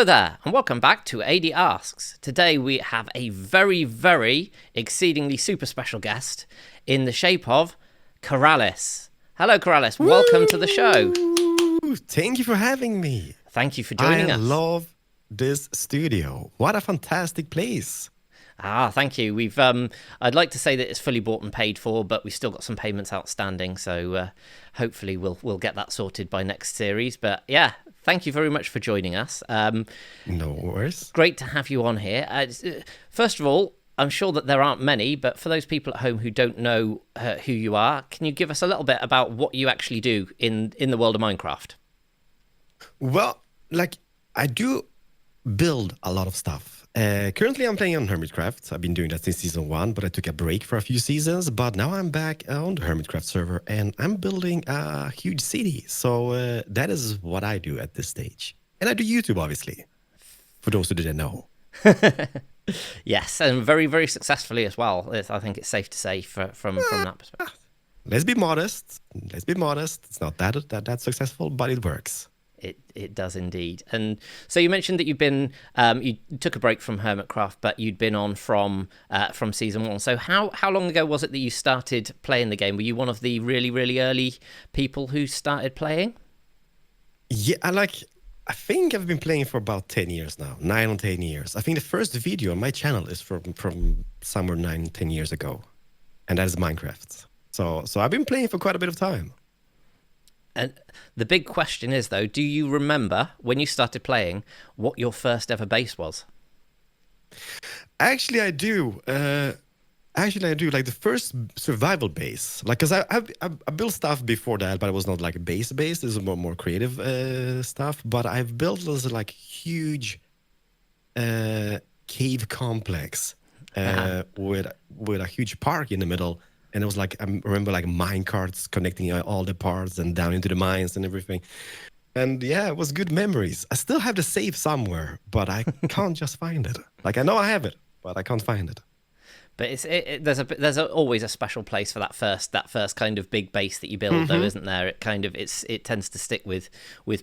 Hello there, and welcome back to Adie Asks. Today we have a very, very exceedingly super special guest in the shape of Keralis. Hello, Keralis. Welcome to the show. Thank you for having me. Thank you for joining us. I love this studio. What a fantastic place. Thank you. I'd like to say that it's fully bought and paid for, but we've still got some payments outstanding, so hopefully we'll get that sorted by next series. But yeah, thank you very much for joining us. No worries. Great to have you on here. First of all, I'm sure that there aren't many, but for those people at home who don't know who you are, can you give us a little bit about what you actually do in the world of Minecraft? Well, I do build a lot of stuff. Currently, I'm playing on Hermitcraft. I've been doing that since season 1, but I took a break for a few seasons. But now I'm back on the Hermitcraft server, and I'm building a huge city. So that is what I do at this stage. And I do YouTube, obviously, for those who didn't know. Yes, and very, very successfully as well. I think it's safe to say from that perspective. Let's be modest. It's not that successful, but it works. It does indeed. And so you mentioned that you've been you took a break from Hermitcraft, but you'd been on from season 1. So how long ago was it that you started playing the game? Were you one of the really, really early people who started playing? Yeah, I think I've been playing for about 10 years now, 9 or 10 years. I think the first video on my channel is from somewhere 9, 10 years ago, and that is Minecraft. So I've been playing for quite a bit of time. And the big question is, though, do you remember when you started playing what your first ever base was? Actually, I do. Like the first survival base. Because I built stuff before that, but it was not like a base. This is more creative stuff. But I've built this huge cave complex with a huge park in the middle. And it was I remember mine carts connecting all the parts and down into the mines and everything. And yeah, it was good memories. I still have the save somewhere, but I can't just find it. I know I have it, but I can't find it. But there's always a special place for that first kind of big base that you build, though, isn't there? It tends to stick with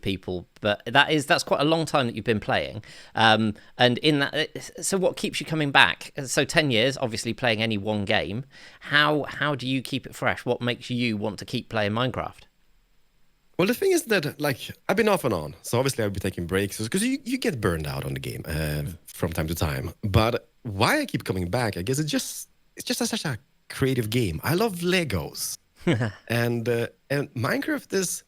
people. But that's quite a long time that you've been playing. And in that, so what keeps you coming back? So 10 years, obviously playing any one game. How do you keep it fresh? What makes you want to keep playing Minecraft? Well, the thing is that I've been off and on, so obviously I'll be taking breaks because you get burned out on the game from time to time. But why I keep coming back, I guess it's just such a creative game. I love Legos, and Minecraft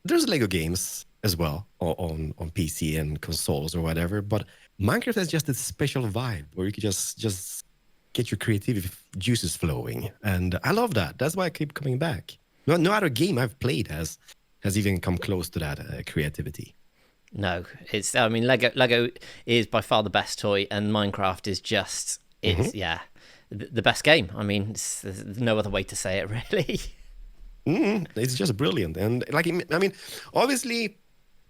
there's Lego games as well on PC and consoles or whatever. But Minecraft has just this special vibe where you can just get your creativity juices flowing, and I love that. That's why I keep coming back. No other game I've played has even come close to that creativity. No, Lego is by far the best toy, and Minecraft is just the best game. I mean, there's no other way to say it, really. It's just brilliant, and obviously,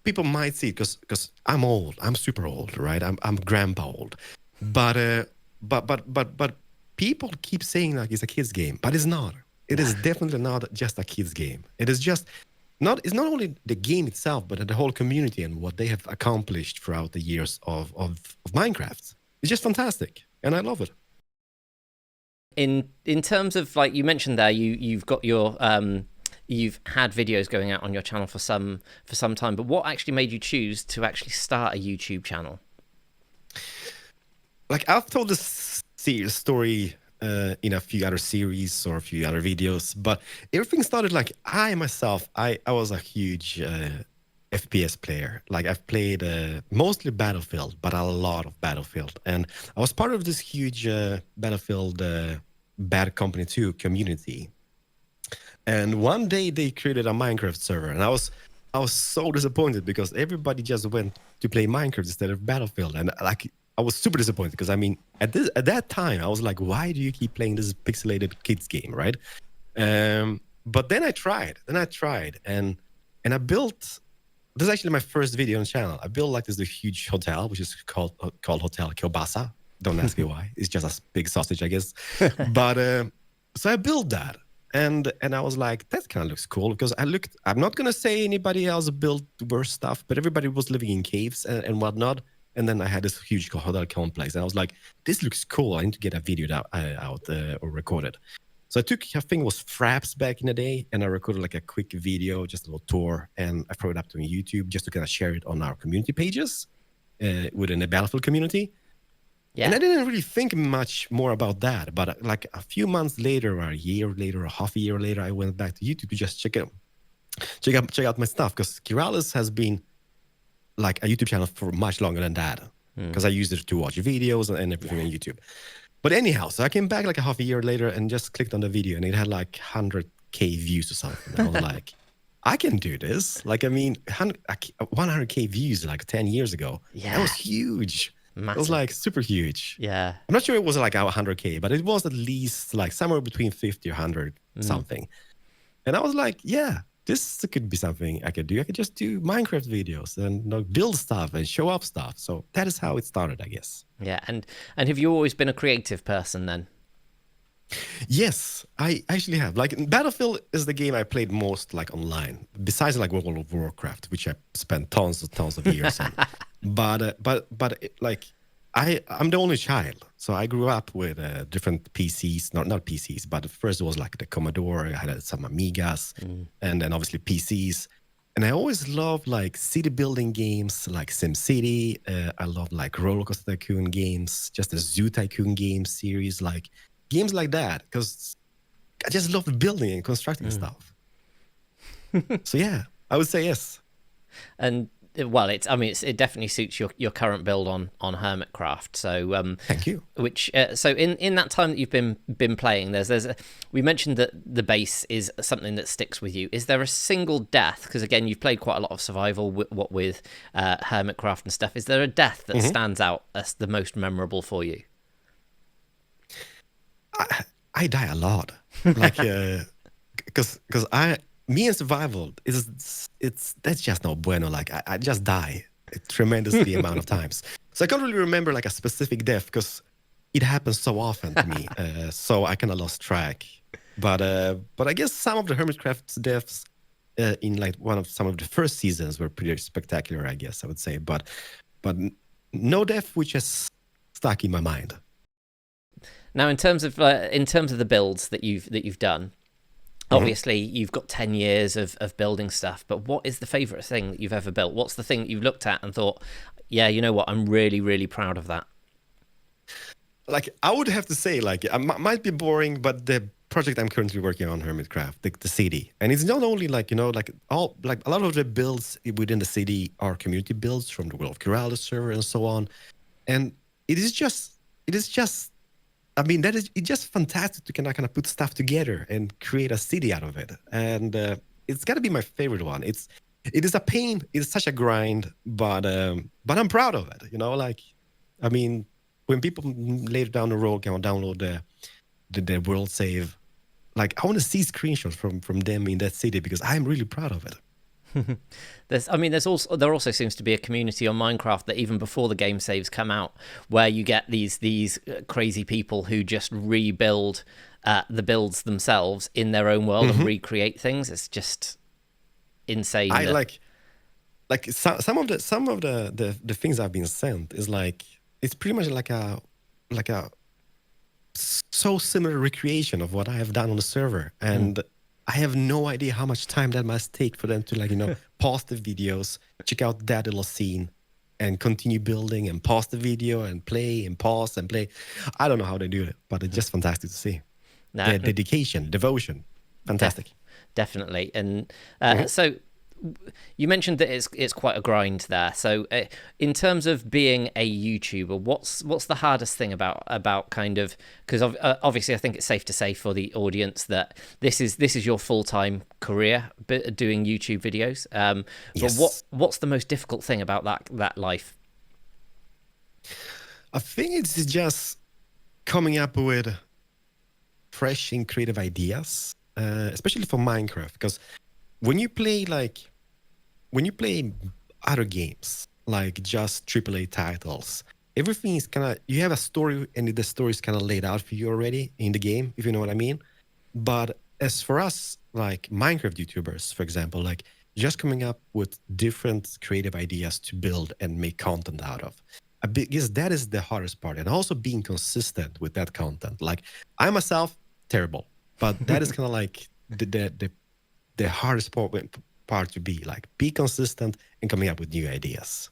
people might see it because I'm old. I'm super old, right? I'm grandpa old, but people keep saying it's a kids game, but it's not. It is definitely not just a kids game. It is just. It's not only the game itself, but the whole community and what they have accomplished throughout the years of Minecraft. It's just fantastic, and I love it. In terms of, you mentioned there, you've got your you've had videos going out on your channel for some time, but what actually made you choose to actually start a YouTube channel? I've told this story in a few other series or a few other videos, but everything started I was a huge FPS player. I've played mostly Battlefield, but a lot of Battlefield, and I was part of this huge Battlefield Bad Company 2 community. And one day they created a Minecraft server, and I was so disappointed because everybody just went to play Minecraft instead of Battlefield, and I was super disappointed because at that time I was like, why do you keep playing this pixelated kids game, right? But then I tried, and I built. This is actually my first video on the channel. I built this huge hotel, which is called Hotel Kielbasa. Don't ask me why. It's just a big sausage, I guess. But so I built that, And I was like, that kind of looks cool, because I'm not gonna say anybody else built worse stuff, but everybody was living in caves and whatnot. And then I had this huge hotel complex, and I was like, this looks cool. I need to get a video out or recorded. So I think it was Fraps back in the day, and I recorded like a quick video, just a little tour, and I threw it up to YouTube just to kind of share it on our community pages within the Battlefield community. Yeah. And I didn't really think much more about that. But like a few months later, or a year later, or half a year later, I went back to YouTube to just check out my stuff, because Keralis has been like a YouTube channel for much longer than that, because I used it to watch videos and everything on YouTube. But anyhow, so I came back like a half a year later and just clicked on the video, and it had like 100K views or something. I was like, I can do this. Like, I mean, 100K views like 10 years ago. Yeah. That was huge. Massive. It was like super huge. Yeah. I'm not sure it was like 100K, but it was at least like somewhere between 50 or 100 something. And I was like, yeah, this could be something I could do. I could just do Minecraft videos and build stuff and show off stuff. So that is how it started, I guess. Yeah. And have you always been a creative person then? Yes, I actually have. Like, Battlefield is the game I played most like online, besides like World of Warcraft, which I spent tons of years on. But like, I'm the only child, so I grew up with different PCs, not PCs, but first it was like the Commodore. I had some Amigas, and then obviously PCs. And I always loved like city building games, like SimCity. I love like Roller Coaster Tycoon games, just the Zoo Tycoon game series, like games like that, because I just love building and constructing stuff. So yeah, I would say yes. And well, it definitely suits your current build on Hermitcraft. So Thank you. Which so in that time that you've been playing, we mentioned that the base is something that sticks with you. Is there a single death? Because again, you've played quite a lot of survival with Hermitcraft and stuff. Is there a death that stands out as the most memorable for you? I die a lot, like, because me and survival that's just no bueno. Like, I just die tremendously amount of times. So I can't really remember like a specific death, because it happens so often to me. So I kind of lost track. But I guess some of the Hermitcraft deaths in like some of the first seasons were pretty spectacular, I guess I would say. But no death which has stuck in my mind. Now, in terms of the builds that you've done, obviously you've got 10 years of building stuff. But what is the favorite thing that you've ever built? What's the thing that you've looked at and thought, yeah, you know what, I'm really, really proud of that? Like, I would have to say, like, it might be boring, but the project I'm currently working on, Hermitcraft, the city, and it's not only like, like a lot of the builds within the city are community builds from the World of Keralis server and so on, and it is just. I mean, it's just fantastic to kind of put stuff together and create a city out of it. And it's got to be my favorite one. It is a pain. It's such a grind, but I'm proud of it. Like, I mean, when people later down the road can download the world save, like, I want to see screenshots from them in that city, because I'm really proud of it. There also seems to be a community on Minecraft that even before the game saves come out, where you get these crazy people who just rebuild the builds themselves in their own world and recreate things. It's just insane. I like some of the things I've been sent is like, it's pretty much like a so similar recreation of what I have done on the server, and I have no idea how much time that must take for them to pause the videos, check out that little scene, and continue building, and pause the video and play and pause and play. I don't know how they do it, but it's just fantastic to see. The dedication, devotion, fantastic. Definitely. And so you mentioned that it's quite a grind there. So in terms of being a YouTuber, what's the hardest thing about kind of, because obviously I think it's safe to say for the audience that this is your full-time career, doing YouTube videos. Yes. But what's the most difficult thing about that life? I think it's just coming up with fresh and creative ideas, especially for Minecraft, because when you play other games, like just AAA titles, everything is you have a story, and the story is kind of laid out for you already in the game, if you know what I mean. But as for us, like Minecraft YouTubers, for example, like just coming up with different creative ideas to build and make content out of. I guess that is the hardest part, and also being consistent with that content. Like I myself, terrible, but that is kind of like the hardest part to be consistent and coming up with new ideas.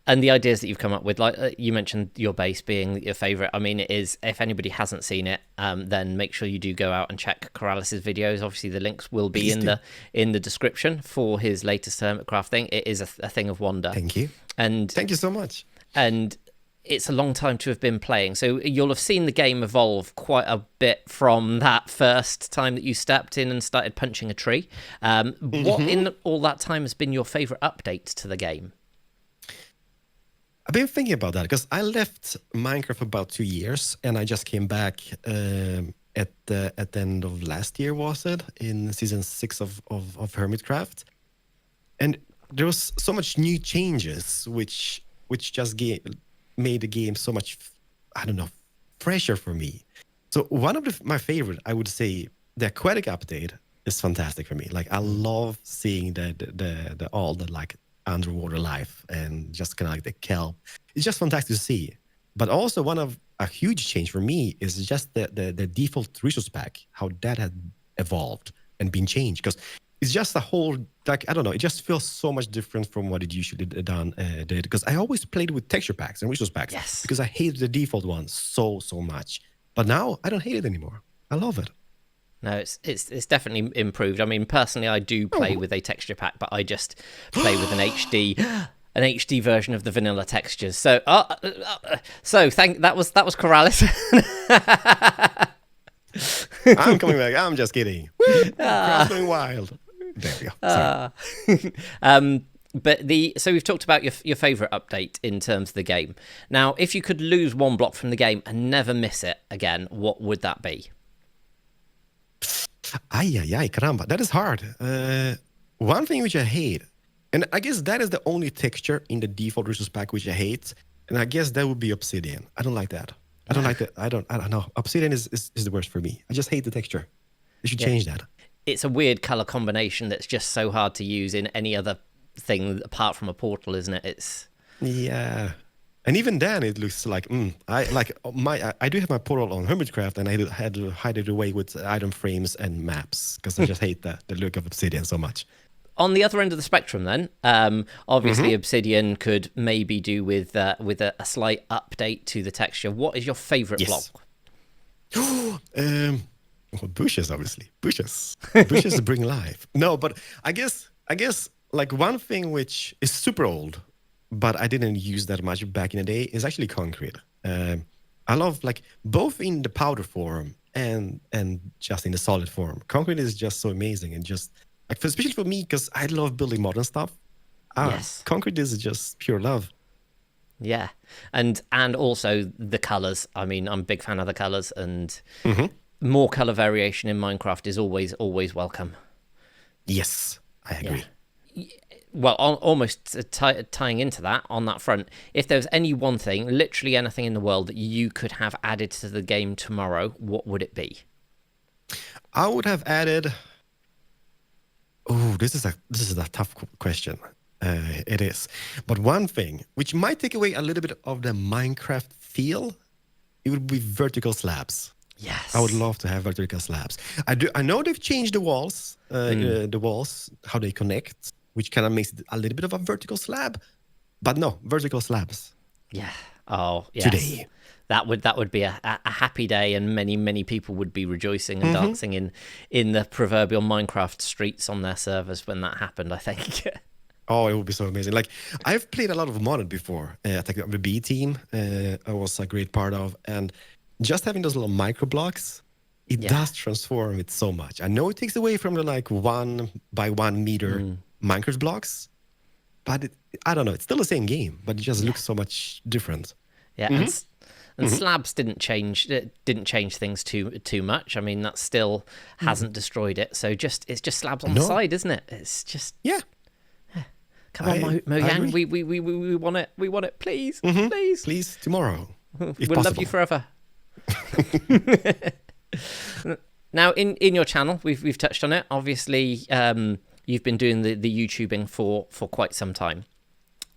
And the ideas that you've come up with, like you mentioned your base being your favorite. I mean, it is, if anybody hasn't seen it, then make sure you do go out and check Keralis' videos. Obviously the links will be in the description for his latest Hermitcraft thing. It is a thing of wonder. Thank you. And thank you so much. And it's a long time to have been playing, so you'll have seen the game evolve quite a bit from that first time that you stepped in and started punching a tree. What in all that time has been your favorite update to the game? I've been thinking about that because I left Minecraft for about 2 years, and I just came back at the end of last year, was it, in season 6 of Hermitcraft, and there was so much new changes which just made the game so much, I don't know, fresher for me. So one of my favorite, I would say, the aquatic update is fantastic for me. Like I love seeing the all the like underwater life and just kind of like the kelp. It's just fantastic to see. But also a huge change for me is just the default resource pack, how that had evolved and been changed. Because it's just a whole, like, I don't know, it just feels so much different from what it usually did. Because I always played with texture packs and resource packs. Yes. Because I hated the default one so much. But now I don't hate it anymore. I love it. No, it's definitely improved. I mean, personally, I do play with a texture pack, but I just play with an HD version of the vanilla textures. So, that was Keralis. I'm coming back. I'm just kidding. Crowd's going wild. There we go. Sorry. So we've talked about your favorite update in terms of the game. Now, if you could lose one block from the game and never miss it again, what would that be? Ay, caramba. That is hard. One thing which I hate, and I guess that is the only texture in the default resource pack which I hate, and I guess that would be obsidian. I don't like that. I don't like that. I don't know. Obsidian is the worst for me. I just hate the texture. They should change that. It's a weird color combination that's just so hard to use in any other thing apart from a portal, isn't it? Yeah. And even then, it looks like I do have my portal on Hermitcraft, and I had to hide it away with item frames and maps because I just hate the look of Obsidian so much. On the other end of the spectrum, then, obviously Obsidian could maybe do with a slight update to the texture. What is your favorite block? Bushes, obviously. Bushes bring life. No, but I guess like one thing which is super old, but I didn't use that much back in the day, is actually concrete. I love, like, both in the powder form and just in the solid form. Concrete is just so amazing, and just like, especially for me, because I love building modern stuff. Yes, concrete is just pure love. Yeah, and also the colors. I mean, I'm a big fan of the colors, and more color variation in Minecraft is always welcome. Yes, I agree. Yeah. Well, almost tying into that on that front, if there's any one thing, literally anything in the world that you could have added to the game tomorrow, what would it be? I would have added. Oh, this is a tough question. It is, but one thing which might take away a little bit of the Minecraft feel, it would be vertical slabs. Yes, I would love to have vertical slabs. I know they've changed the walls, how they connect, which kind of makes it a little bit of a vertical slab, but no, vertical slabs. Yeah. Oh, yes. Today. That would be a happy day, and many people would be rejoicing and dancing in the proverbial Minecraft streets on their servers when that happened, I think. Oh, it would be so amazing. Like, I've played a lot of modded before. I think the B team I was a great part of, and just having those little micro blocks, it does transform it so much. I know it takes away from the like 1 by 1 meter Minecraft blocks, but I don't know. It's still the same game, but it just looks so much different. Yeah, and slabs didn't change things too much. I mean, that still hasn't destroyed it. So it's just slabs on the side, isn't it? It's just Come on, Mojang, we want it. We want it, please, please tomorrow. We'll love you forever. Now, in your channel, we've touched on it. Obviously, you've been doing the YouTubing for quite some time.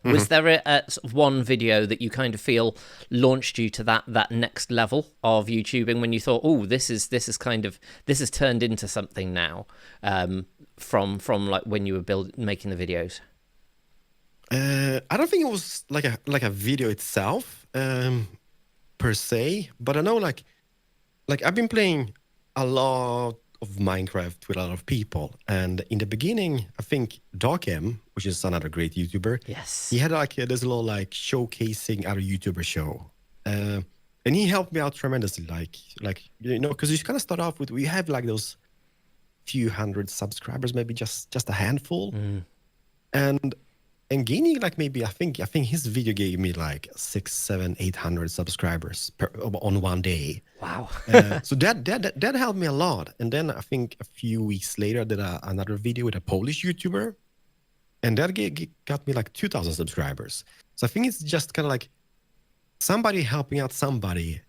Was there a sort of one video that you kind of feel launched you to that next level of YouTubing when you thought, oh, this has turned into something now, from like when you were making the videos? I don't think it was like a video itself, per se, but I know like I've been playing a lot of Minecraft with a lot of people, and in the beginning, I think Darkem, which is another great YouTuber, yes, he had like this little like showcasing other YouTuber show, and he helped me out tremendously. Like because you kind of start off with, we have like those few hundred subscribers, maybe just a handful, and gaining like maybe I think his video gave me like 600, 700, 800 subscribers on one day. Wow. So that helped me a lot. And then I think a few weeks later I did another video with a Polish YouTuber, and that got me like 2,000 subscribers. So I think it's just kind of like somebody helping out somebody,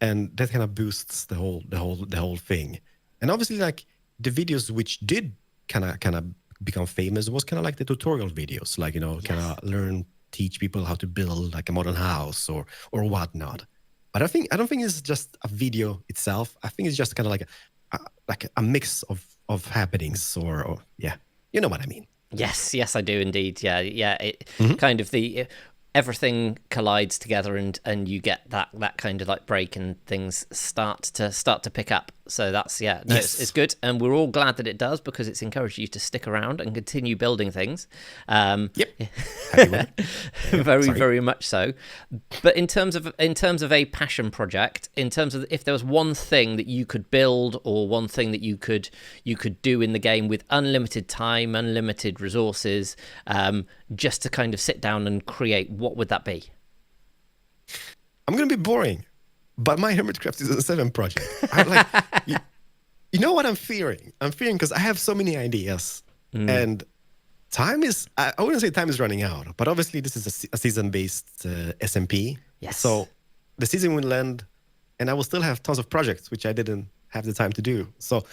and that kind of boosts the whole thing. And obviously like the videos which did kind of become famous was kind of like the tutorial videos, like kind of teach people how to build like a modern house or whatnot. But I don't think it's just a video itself. I think it's just kind of like a mix of happenings, or yeah, you know what I mean. Yes, I do indeed. Yeah. It kind of everything collides together, and you get that kind of like break, and things start to pick up. So that's it's good, and we're all glad that it does, because it's encouraged you to stick around and continue building things. Yep. Happy with it. Very much so. But in terms of a passion project, in terms of if there was one thing that you could build, or one thing that you could do in the game with unlimited time, unlimited resources, just to kind of sit down and create, what would that be? I'm gonna be boring, but my Hermitcraft Season 7 project. You know what I'm fearing? I'm fearing because I have so many ideas, and time is, I wouldn't say time is running out, but obviously this is a season-based SMP. Yes. So the season will end, and I will still have tons of projects which I didn't have the time to do. So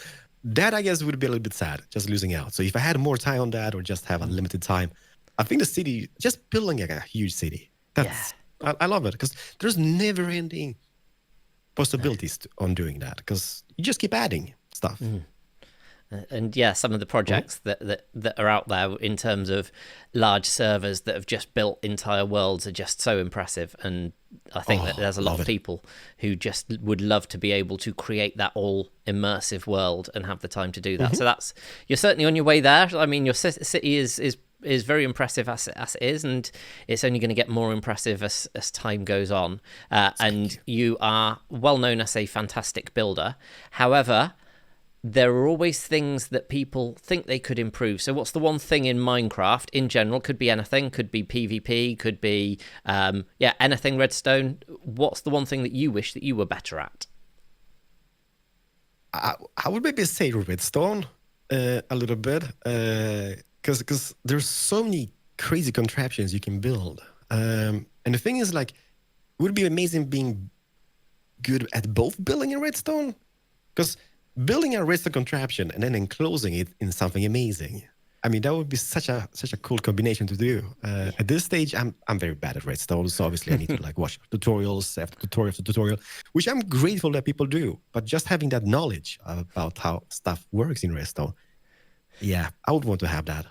that, I guess, would be a little bit sad, just losing out. So if I had more time on that, or just have unlimited time, I think the city, just building like a huge city, I love it, because there's never-ending possibilities on doing that, because you just keep adding stuff. And some of the projects that are out there in terms of large servers that have just built entire worlds are just so impressive. And I think that there's a lot of people who just would love to be able to create that all immersive world and have the time to do that. So you're certainly on your way there. I mean, your city is very impressive as it is, and it's only going to get more impressive as time goes on. And you are well known as a fantastic builder. However, there are always things that people think they could improve. So what's the one thing in Minecraft in general? Could be anything, could be PvP, could be anything Redstone. What's the one thing that you wish that you were better at? I would maybe say Redstone a little bit, because there's so many crazy contraptions you can build. And the thing is, like, it would be amazing being good at both building and redstone, because building a redstone contraption and then enclosing it in something amazing, I mean, that would be such a cool combination to do. At this stage, I'm very bad at redstone, so obviously I need to like watch tutorials after tutorial, which I'm grateful that people do. But just having that knowledge about how stuff works in redstone, yeah, I would want to have that.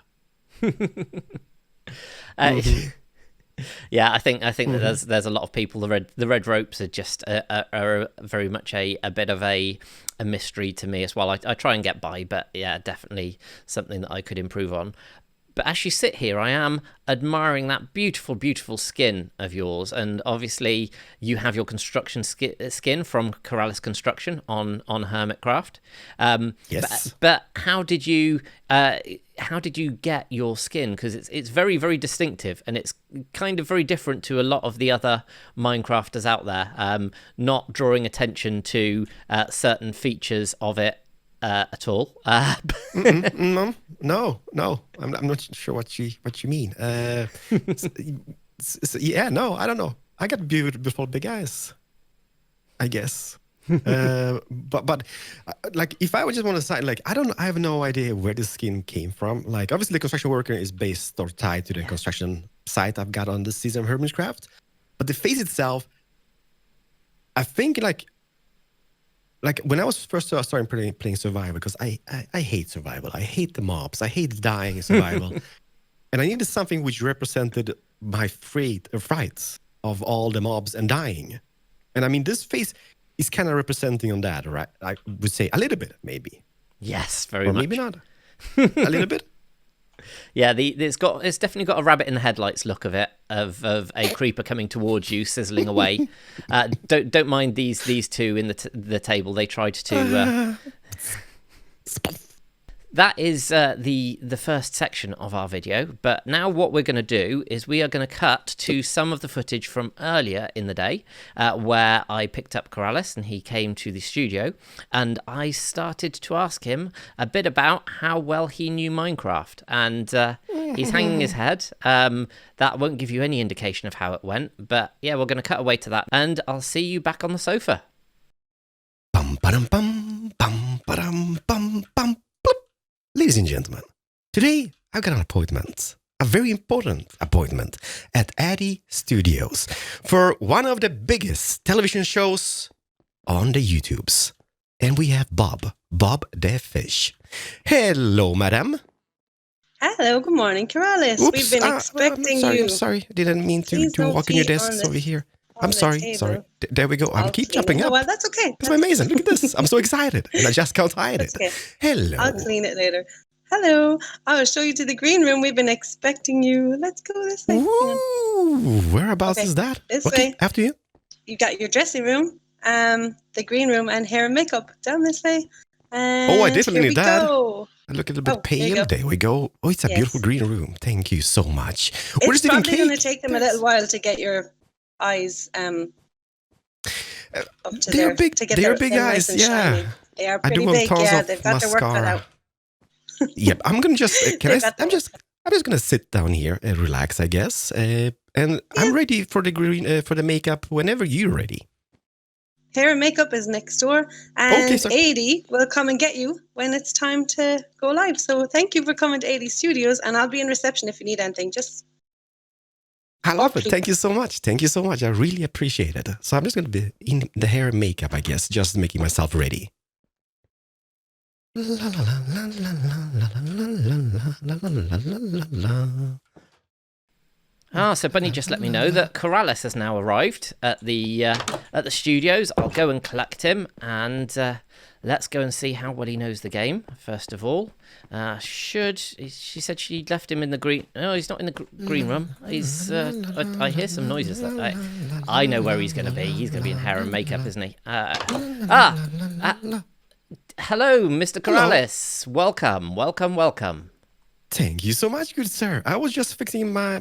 Yeah, I think that there's a lot of people. The red ropes are just are very much a bit of a mystery to me as well. I try and get by, but yeah, definitely something that I could improve on. But as you sit here, I am admiring that beautiful, beautiful skin of yours. And obviously, you have your construction skin from Keralis Construction on Hermitcraft. Yes. But how did you get your skin? Because it's very, very distinctive, and it's kind of very different to a lot of the other Minecrafters out there. Not drawing attention to certain features of it at all. No, I'm not sure what you mean. Yeah, no, I don't know. I got beautiful big eyes, I guess. Like if I would just want to say, like, I have no idea where this skin came from. Like obviously the construction worker is based or tied to the construction site I've got on this season of Hermitcraft, but the face itself, I think like when I was first starting playing survival, because I hate survival, I hate the mobs, I hate dying in survival, and I needed something which represented my frights of all the mobs and dying, and I mean this face is kind of representing on that, right? I would say a little bit, maybe. Yes, very or much. Maybe not. A little bit. Yeah, it's definitely got a rabbit in the headlights look of it, of a creeper coming towards you, sizzling away. Don't mind these two in the table. They tried to. That is the first section of our video, but now what we're going to do is we are going to cut to some of the footage from earlier in the day where I picked up Keralis and he came to the studio, and I started to ask him a bit about how well he knew Minecraft, and he's hanging his head. That won't give you any indication of how it went, but yeah, we're going to cut away to that, and I'll see you back on the sofa. Bum, ba-dum, bum, bum, ba-dum, bum, bum. Ladies and gentlemen, today I've got an appointment, a very important appointment at Adie Studios for one of the biggest television shows on the YouTubes. And we have Bob the Fish. Hello, madam. Hello, good morning, Keralis. We've been expecting you. I'm sorry, I didn't mean to walk in your desks over here. I'm sorry. There we go. I keep jumping up. Well, that's okay. It's amazing. Look at this. I'm so excited. And I just can't hide it. Okay. Hello. I'll clean it later. Hello. I'll show you to the green room. We've been expecting you. Let's go this way. Ooh, whereabouts is that? This way. After you. You got your dressing room, the green room, and hair and makeup. Down this way. I definitely need that. Go. I look a little bit pale. There we go. Oh, it's a beautiful green room. Thank you so much. It's probably going to take them a little while to get your eyes up to they're big. They're big eyes. Nice, yeah, shiny. They are pretty big. Yeah, they've got their work cut out. Yep, I'm gonna just. I'm just gonna sit down here and relax, I guess. And I'm ready for the green for the makeup whenever you're ready. Hair and makeup is next door, and Adie will come and get you when it's time to go live. So thank you for coming to Adie Studios, and I'll be in reception if you need anything. Just I love it. Thank you so much. Thank you so much. I really appreciate it. So I'm just going to be in the hair and makeup, I guess, just making myself ready. So Bunny just let me know that Keralis has now arrived at the studios. I'll go and collect him, and let's go and see how well he knows the game. First of all, she said she left him in the green? No, he's not in the green room. He's. I hear some noises. I know where he's going to be. He's going to be in hair and makeup, isn't he? Hello, Mr. Keralis. Welcome. Thank you so much, good sir. I was just fixing my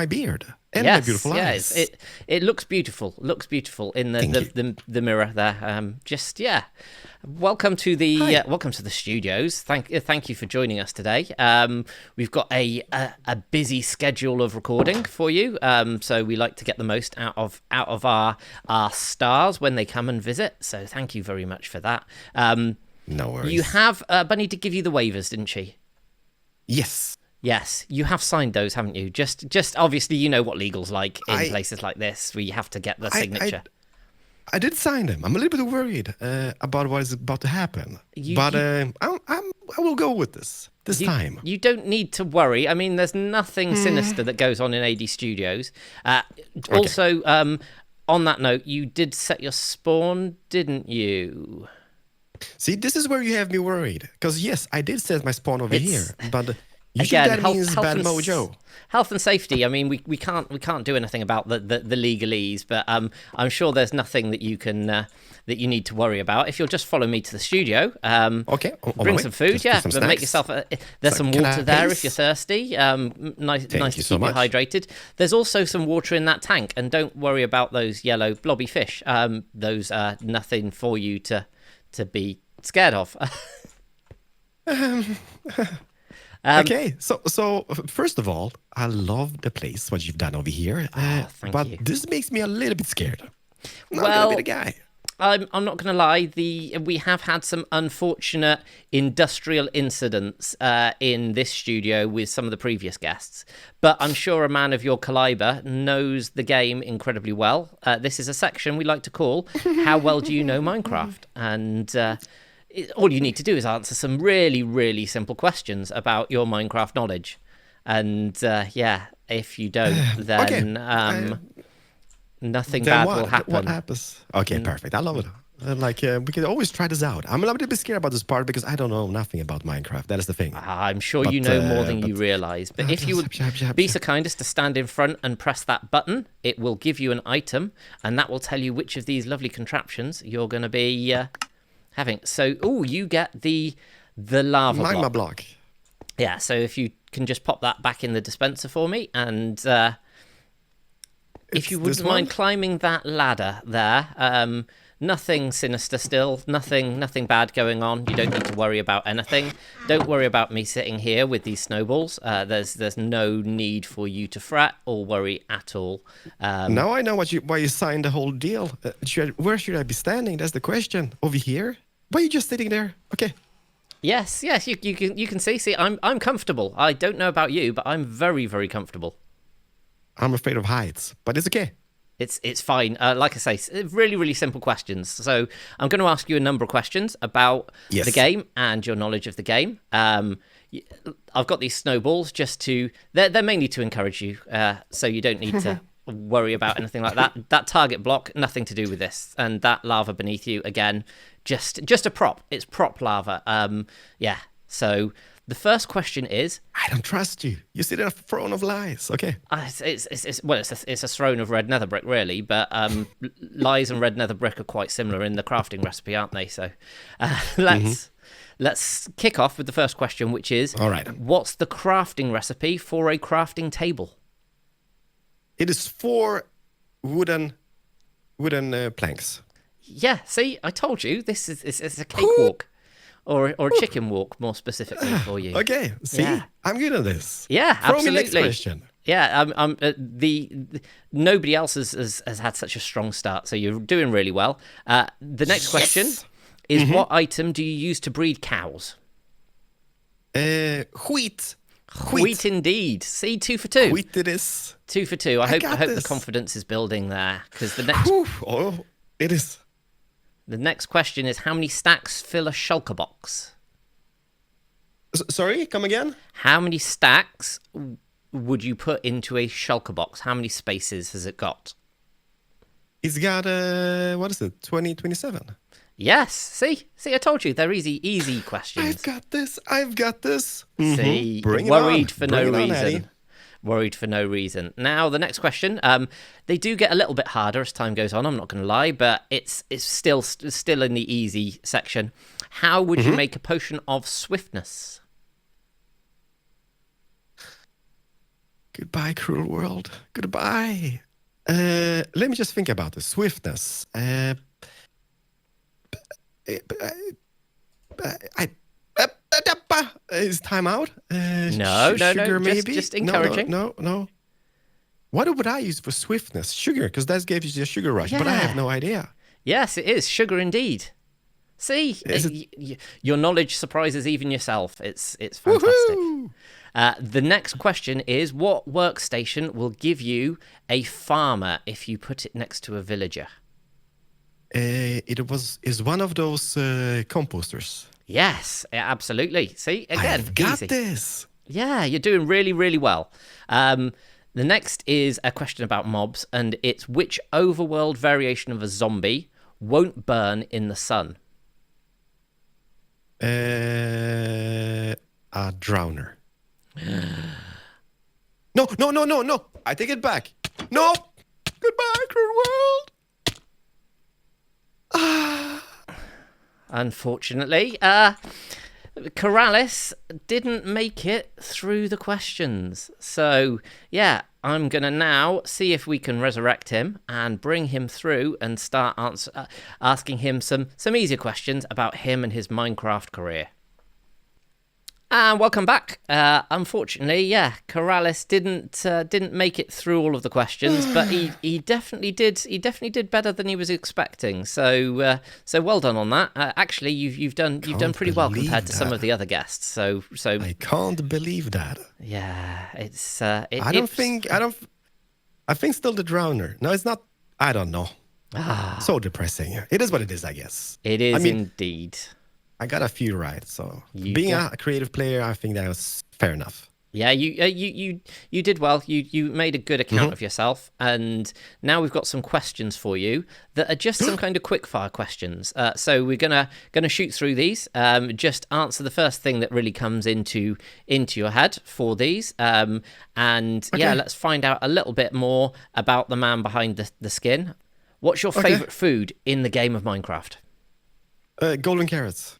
beard and my beautiful eyes. Yes, it looks beautiful. Looks beautiful in the mirror there. Welcome to the studios. Thank you for joining us today. We've got a busy schedule of recording for you. So we like to get the most out of our stars when they come and visit. So thank you very much for that. No worries. You have Bunny did give you the waivers, didn't she? Yes. Yes, you have signed those, haven't you? Just obviously, you know what legal's like in places like this, where you have to get the signature. I did sign them. I'm a little bit worried about what is about to happen, I will go with this time. You don't need to worry. I mean, there's nothing sinister that goes on in Adie Studios. Also, on that note, you did set your spawn, didn't you? See, this is where you have me worried. Because, yes, I did set my spawn over here. But usually that means bad mojo. Health and safety, I mean, we can't do anything about the legalese. But I'm sure there's nothing that you can that you need to worry about. If you'll just follow me to the studio. Okay. Bring some food, but make yourself... there's some water there if you're thirsty. Nice to keep you hydrated. There's also some water in that tank. And don't worry about those yellow blobby fish. Those are nothing for you to be scared of. Okay, so first of all, I love the place, what you've done over here. Thank you. This makes me a little bit scared. I'm not gonna be the guy. I'm not going to lie. We have had some unfortunate industrial incidents in this studio with some of the previous guests, but I'm sure a man of your caliber knows the game incredibly well. This is a section we like to call "How Well Do You Know Minecraft?" and all you need to do is answer some really, really simple questions about your Minecraft knowledge. And if you don't, then nothing bad will happen. What happens? Okay, perfect. I love it. We can always try this out. I'm a little bit scared about this part because I don't know nothing about Minecraft. That is the thing. I'm sure you know more than you realize. But if you would be so kind as to stand in front and press that button, it will give you an item, and that will tell you which of these lovely contraptions you're going to be having. So, you get the lava magma block. Yeah. So if you can just pop that back in the dispenser for me, and if you wouldn't mind climbing that ladder there, nothing sinister still, nothing bad going on. You don't need to worry about anything. Don't worry about me sitting here with these snowballs. There's no need for you to fret or worry at all. Now I know why you signed the whole deal. Where should I be standing? That's the question. Over here? Why are you just sitting there? Okay. Yes, you can see. See, I'm comfortable. I don't know about you, but I'm very, very comfortable. I'm afraid of heights, but it's okay. It's fine. Like I say, really, really simple questions. So I'm going to ask you a number of questions about the game and your knowledge of the game. I've got these snowballs they're mainly to encourage you, so you don't need to worry about anything like that. That target block, nothing to do with this. And that lava beneath you, again, just a prop. It's prop lava. So the first question is... I don't trust you. You sit in a throne of lies. Okay. It's a throne of red nether brick, really, but lies and red nether brick are quite similar in the crafting recipe, aren't they? So let's kick off with the first question, which is... All right. What's the crafting recipe for a crafting table? It is 4 wooden planks. Yeah, see, I told you, this is a cakewalk. Or chicken walk, more specifically for you. Okay, see, I'm good at this. Yeah, absolutely. Throw me next question. Yeah, nobody else has had such a strong start, so you're doing really well. The next question is, what item do you use to breed cows? Wheat. Wheat indeed. See, 2 for 2. Wheat it is. 2 for 2. I hope the confidence is building there, because the next... it is. The next question is, how many stacks fill a shulker box? Sorry, come again? How many stacks would you put into a shulker box? How many spaces has it got? It's got, 27? Yes. See, I told you, they're easy questions. I've got this. See, worried for no reason. Worried for no reason. Now, the next question, they do get a little bit harder as time goes on, I'm not going to lie, but it's still in the easy section. How would you make a potion of swiftness? Goodbye, cruel world. Goodbye. Let me just think about this. Swiftness. Is time out? No, sugar, maybe? Just encouraging. No. What would I use for swiftness? Sugar, because that gives you a sugar rush, but I have no idea. Yes, it is. Sugar indeed. See, your knowledge surprises even yourself. It's fantastic. The next question is, what workstation will give you a farmer if you put it next to a villager? Is one of those composters. Yes, absolutely. See, again, I've got easy. this. Yeah, you're doing really, really well. The next is a question about mobs, and it's which overworld variation of a zombie won't burn in the sun? A drowner. No. I take it back. No. Goodbye, cruel world. Unfortunately, Keralis didn't make it through the questions. So, yeah, I'm going to now see if we can resurrect him and bring him through and start asking him some easier questions about him and his Minecraft career. And welcome back. Unfortunately, Keralis didn't make it through all of the questions, but he definitely did. He definitely did better than he was expecting. So well done on that. Actually, you've done pretty well compared to some of the other guests. So I can't believe that. Yeah, it's. I think still the Drowner. No, it's not. I don't know. So depressing. It is what it is, I guess. It is indeed. I got a few right, so being a creative player, I think that was fair enough. Yeah, you did well. You made a good account of yourself, and now we've got some questions for you that are just some kind of quickfire questions. So we're gonna shoot through these. Just answer the first thing that really comes into your head for these. Let's find out a little bit more about the man behind the skin. What's your favorite food in the game of Minecraft? Golden carrots.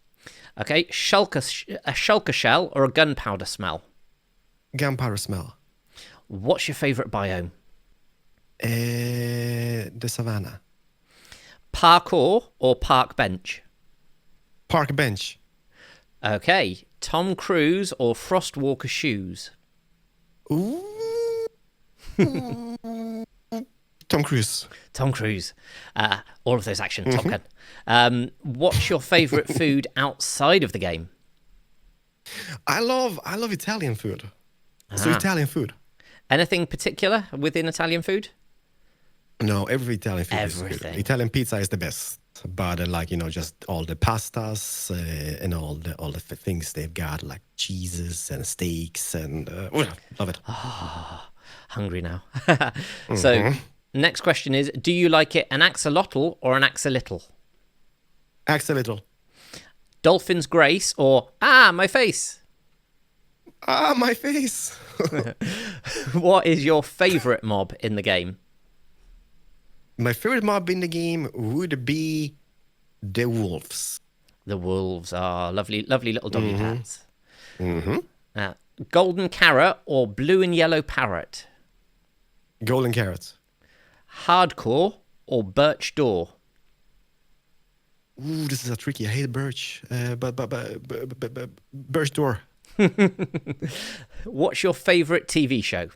Okay, a shulker shell or a gunpowder smell? Gunpowder smell. What's your favourite biome? The savannah. Parkour or park bench? Park bench. Okay, Tom Cruise or Frostwalker shoes? Ooh. Tom Cruise. Tom Cruise. All of those action, Top Gun. What's your favourite food outside of the game? I love Italian food. So Italian food. Anything particular within Italian food? No, every Italian food is good. Italian pizza is the best. But just all the pastas and all the things they've got, like cheeses and steaks and love it. Oh, hungry now. So next question is, do you like it an axolotl or an axolotl? Axolotl. Dolphin's Grace or my face? My face. What is your favourite mob in the game? My favorite mob in the game would be the wolves. The wolves are lovely little doggy pets. Golden carrot or blue and yellow parrot? Golden carrot. Hardcore or birch door? Ooh, this is a tricky. I hate birch, but birch door. What's your favourite TV show?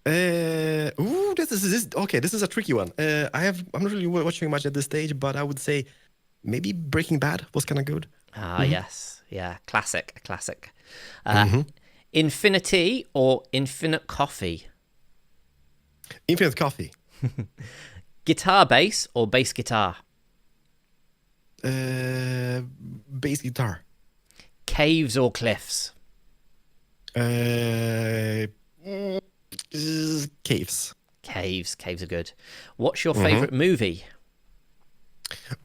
This is a tricky one. I'm not really watching much at this stage, but I would say maybe Breaking Bad was kind of good. Yes, yeah, classic. Infinity or Infinite Coffee? Infinite Coffee. Guitar bass or bass guitar? Bass guitar. Caves or cliffs? Caves. Caves are good. What's your favourite movie?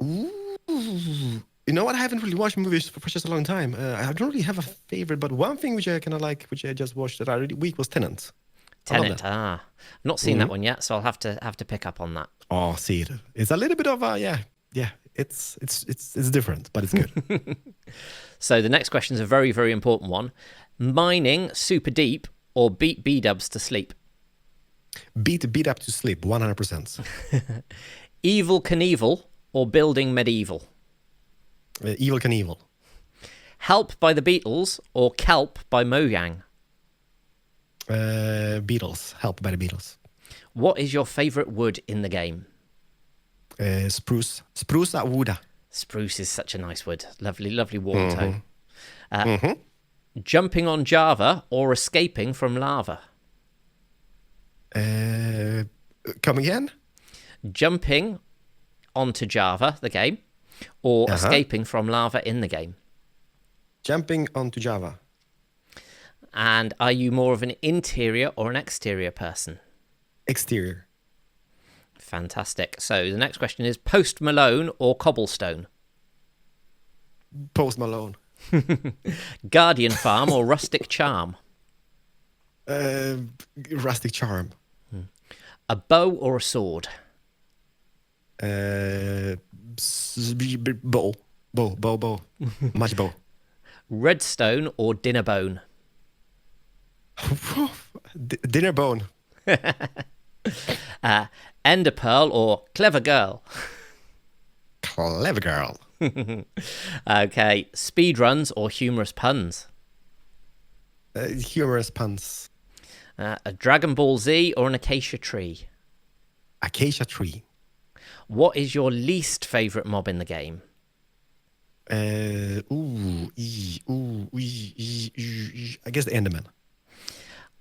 Ooh. You know what? I haven't really watched movies for just a long time. I don't really have a favorite, but one thing which I kind of like, which I just watched that I really week was Tenet. I've not seen that one yet, so I'll have to pick up on that. Oh, see it. It's a little bit of a It's different, but it's good. So the next question is a very, very important one. Mining super deep or beat B-dubs to sleep? Beat up to sleep, 100%. Evil Knievel or building medieval? Evil Knievel. Help by the Beatles or Kelp by Mojang? Beatles. Help by the Beatles. What is your favourite wood in the game? Spruce. Spruce wood. Spruce is such a nice wood. Lovely warm tone. Jumping on Java or escaping from lava? Come again? Jumping onto Java, the game, or escaping from lava in the game? Jumping onto Java. And are you more of an interior or an exterior person? Exterior. Fantastic. So the next question is Post Malone or Cobblestone? Post Malone. Guardian Farm or Rustic Charm? Rustic Charm. A bow or a sword? Bow. Much bow. Redstone or dinner bone? Dinner bone. Ender pearl or clever girl? Clever girl. Okay, speedruns or humorous puns? Humorous puns. A Dragon Ball Z or an acacia tree? Acacia tree. What is your least favourite mob in the game? I guess the Enderman.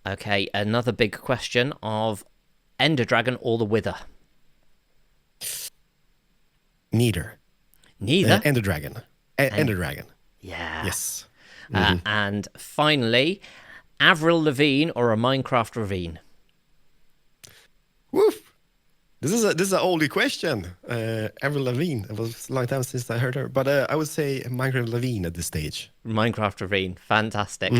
Okay, another big question of Ender Dragon or the Wither? Neither. Neither? Ender Dragon. Ender Dragon. Yeah. Yes. And finally, Avril Lavigne or a Minecraft ravine? Woof. This is an oldie question. Avril Lavigne. It was a long time since I heard her, but I would say Minecraft Lavigne at this stage. Minecraft ravine, fantastic.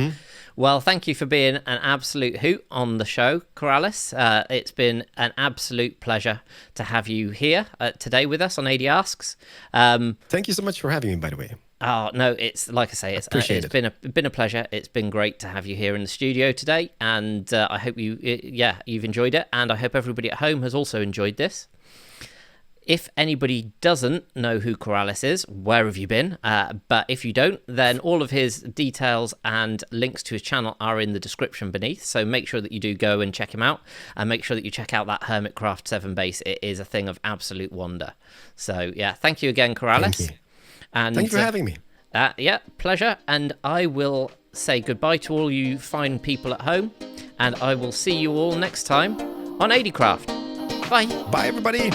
Well, thank you for being an absolute hoot on the show, Keralis. It's been an absolute pleasure to have you here today with us on Adie Asks. Thank you so much for having me, by the way. Oh no, it's like I say, it's been a pleasure. It's been great to have you here in the studio today, and I hope you've enjoyed it, and I hope everybody at home has also enjoyed this. If anybody doesn't know who Keralis is, where have you been? But if you don't, then all of his details and links to his channel are in the description beneath. So make sure that you do go and check him out, and make sure that you check out that Hermitcraft 7 base. It is a thing of absolute wonder. So yeah, thank you again, Keralis. Thank you. And thank you for having me. Yeah, pleasure. And I will say goodbye to all you fine people at home, and I will see you all next time on BDCraft. Bye. Bye, everybody.